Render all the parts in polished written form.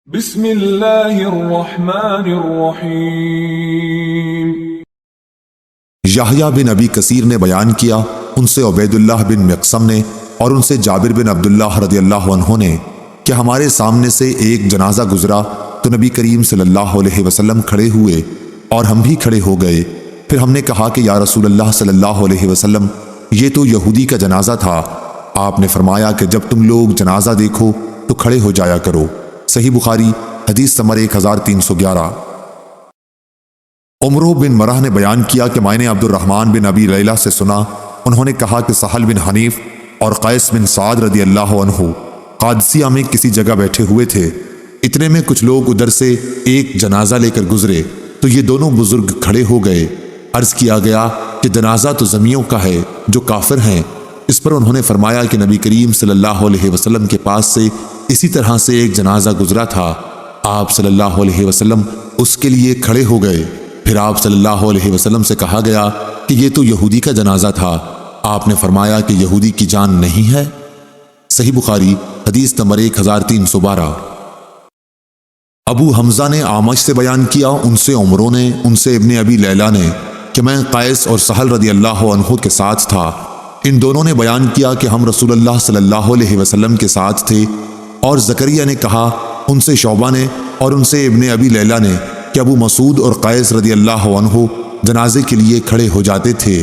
بسم اللہ الرحمن الرحیم۔ یحییٰ بن ابی کثیر نے بیان کیا، ان سے عبید اللہ بن مقسم نے اور ان سے جابر بن عبداللہ رضی اللہ عنہ نے کہ ہمارے سامنے سے ایک جنازہ گزرا تو نبی کریم صلی اللہ علیہ وسلم کھڑے ہوئے اور ہم بھی کھڑے ہو گئے۔ پھر ہم نے کہا کہ یا رسول اللہ صلی اللہ علیہ وسلم، یہ تو یہودی کا جنازہ تھا۔ آپ نے فرمایا کہ جب تم لوگ جنازہ دیکھو تو کھڑے ہو جایا کرو۔ صحیح بخاری حدیث نمبر 1311۔ عمرو بن مرہ نے بیان کیا کہ میں نے عبد الرحمن بن ابی لیلہ سے سنا، انہوں نے کہا کہ سہل بن حنیف اور قیس بن سعد رضی اللہ عنہ قادسیہ میں کسی جگہ بیٹھے ہوئے تھے۔ اتنے میں کچھ لوگ ادھر سے ایک جنازہ لے کر گزرے تو یہ دونوں بزرگ کھڑے ہو گئے۔ عرض کیا گیا کہ جنازہ تو زمیوں کا ہے جو کافر ہیں۔ اس پر انہوں نے فرمایا کہ نبی کریم صلی اللہ علیہ وسلم کے پاس سے اسی طرح سے ایک جنازہ گزرا تھا، آپ صلی اللہ علیہ وسلم اس کے لیے کھڑے ہو گئے۔ پھر آپ صلی اللہ علیہ وسلم سے کہا گیا کہ یہ تو یہودی کا جنازہ تھا، آپ نے فرمایا کہ یہودی کی جان نہیں ہے۔ صحیح بخاری حدیث نمبر 1312۔ ابو حمزہ نے اعمش سے بیان کیا، ان سے عمرو نے، ان سے ابن ابی لیلہ نے کہ میں قیس اور سہل رضی اللہ عنہ کے ساتھ تھا۔ ان دونوں نے بیان کیا کہ ہم رسول اللہ صلی اللہ علیہ وسلم کے ساتھ تھے، اور زکریا نے کہا، ان سے شعبہ نے اور ان سے ابن ابی لیلہ نے کہ ابو مسعود اور قیس رضی اللہ عنہ جنازے کے لیے کھڑے ہو جاتے تھے۔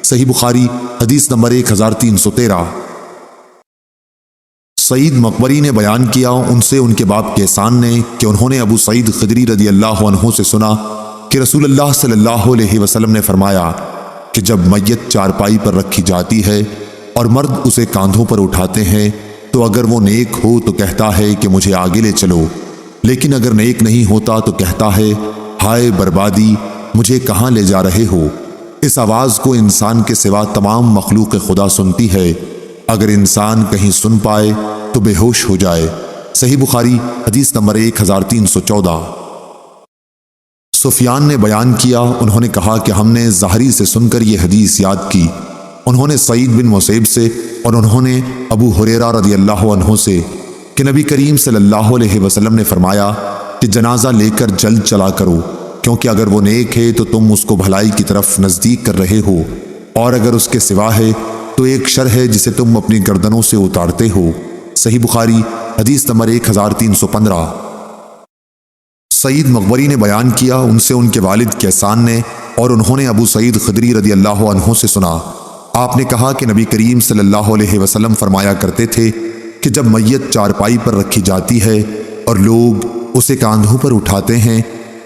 صحیح بخاری حدیث نمبر 1313۔ سعید مقبری نے بیان کیا، ان سے ان کے باپ کیسان نے کہ انہوں نے ابو سعید خدری رضی اللہ عنہ سے سنا کہ رسول اللہ صلی اللہ علیہ وسلم نے فرمایا کہ جب میت چارپائی پر رکھی جاتی ہے اور مرد اسے کاندھوں پر اٹھاتے ہیں تو اگر وہ نیک ہو تو کہتا ہے کہ مجھے آگے لے چلو، لیکن اگر نیک نہیں ہوتا تو کہتا ہے ہائے بربادی، مجھے کہاں لے جا رہے ہو۔ اس آواز کو انسان کے سوا تمام مخلوق خدا سنتی ہے، اگر انسان کہیں سن پائے تو بے ہوش ہو جائے۔ صحیح بخاری حدیث نمبر 1314۔ سفیان نے بیان کیا، انہوں نے کہا کہ ہم نے زہری سے سن کر یہ حدیث یاد کی، انہوں نے سعید بن مسیب سے اور انہوں نے ابو ہریرہ رضی اللہ عنہ سے کہ نبی کریم صلی اللہ علیہ وسلم نے فرمایا کہ جنازہ لے کر جلد چلا کرو، کیونکہ اگر وہ نیک ہے تو تم اس کو بھلائی کی طرف نزدیک کر رہے ہو، اور اگر اس کے سوا ہے تو ایک شر ہے جسے تم اپنی گردنوں سے اتارتے ہو۔ صحیح بخاری حدیث نمبر 1315۔ سعید مقبری نے بیان کیا، ان سے ان کے والد کیسان نے اور انہوں نے ابو سعید خدری رضی اللہ عنہ سے سنا، آپ نے کہا کہ نبی کریم صلی اللہ علیہ وسلم فرمایا کرتے تھے کہ جب میت چارپائی پر رکھی جاتی ہے اور لوگ اسے کاندھوں پر اٹھاتے ہیں،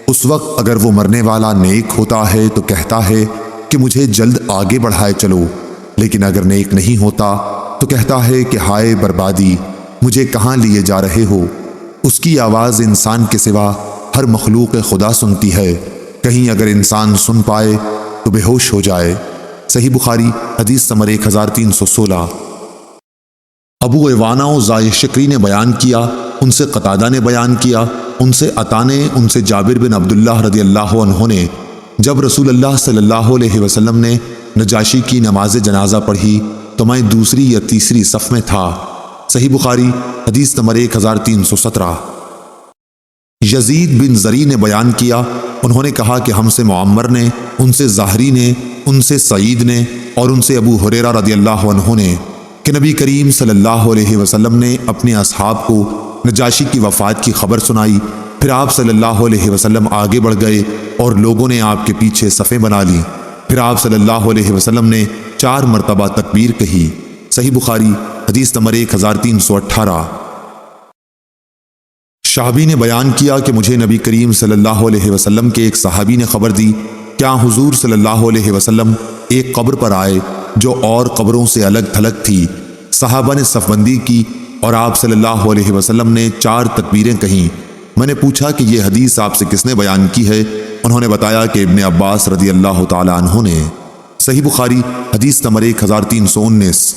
اس وقت اگر وہ مرنے والا نیک ہوتا ہے تو کہتا ہے کہ مجھے جلد آگے بڑھائے چلو، لیکن اگر نیک نہیں ہوتا تو کہتا ہے کہ ہائے بربادی، مجھے کہاں لیے جا رہے ہو۔ اس کی آواز انسان کے سوا ہر مخلوق خدا سنتی ہے، کہیں اگر انسان سن پائے تو بے ہوش ہو جائے۔ صحیح بخاری حدیث نمبر 1316۔ ابو عوانہ و زائع شکری نے بیان کیا، ان سے قتادہ نے بیان کیا، ان سے عطا نے، ان سے جابر بن عبداللہ رضی اللہ عنہ نے جب رسول اللہ صلی اللہ علیہ وسلم نے نجاشی کی نماز جنازہ پڑھی تو میں دوسری یا تیسری صف میں تھا۔ صحیح بخاری حدیث نمبر 1317۔ یزید بن زری نے بیان کیا، انہوں نے کہا کہ ہم سے معمر نے، ان سے زہری نے، ان سے سعید نے اور ان سے ابو ہریرہ رضی اللہ عنہ نے کہ نبی کریم صلی اللہ علیہ وسلم نے اپنے اصحاب کو نجاشی کی وفات کی خبر سنائی، پھر آپ صلی اللہ علیہ وسلم آگے بڑھ گئے اور لوگوں نے آپ کے پیچھے صفیں بنا لی، پھر آپ صلی اللہ علیہ وسلم نے 4 مرتبہ تکبیر کہی۔ صحیح بخاری حدیث نمبر 1318۔ شعبی نے بیان کیا کہ مجھے نبی کریم صلی اللہ علیہ وسلم کے ایک صحابی نے خبر دی کیا حضور صلی اللہ علیہ وسلم ایک قبر پر آئے جو اور قبروں سے الگ تھلگ تھی، صحابہ نے صف بندی کی اور آپ صلی اللہ علیہ وسلم نے 4 تکبیریں کہیں۔ میں نے پوچھا کہ یہ حدیث آپ سے کس نے بیان کی ہے؟ انہوں نے بتایا کہ ابن عباس رضی اللہ تعالی عنہ نے۔ صحیح بخاری حدیث نمبر 1319۔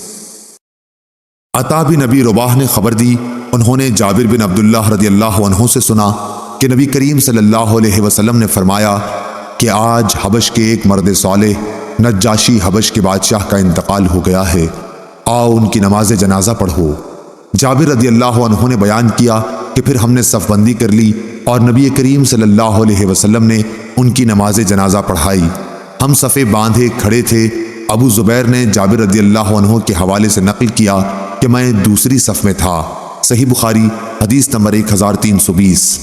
عطا بن نبی رباح نے خبر دی، انہوں نے جابر بن عبداللہ رضی اللہ عنہ سے سنا کہ نبی کریم صلی اللہ علیہ وسلم نے فرمایا کہ آج حبش کے ایک مرد صالح نجاشی حبش کے بادشاہ کا انتقال ہو گیا ہے، آؤ ان کی نماز جنازہ پڑھو۔ جابر رضی اللہ عنہ نے بیان کیا، کہ پھر ہم نے صف بندی کر لی اور نبی کریم صلی اللہ علیہ وسلم نے ان کی نماز جنازہ پڑھائی۔ ہم صفیں باندھے کھڑے تھے۔ ابو زبیر نے جابر رضی اللہ عنہ کے حوالے سے نقل کیا کہ میں دوسری صف میں تھا۔ صحیح بخاری حدیث نمبر 1320۔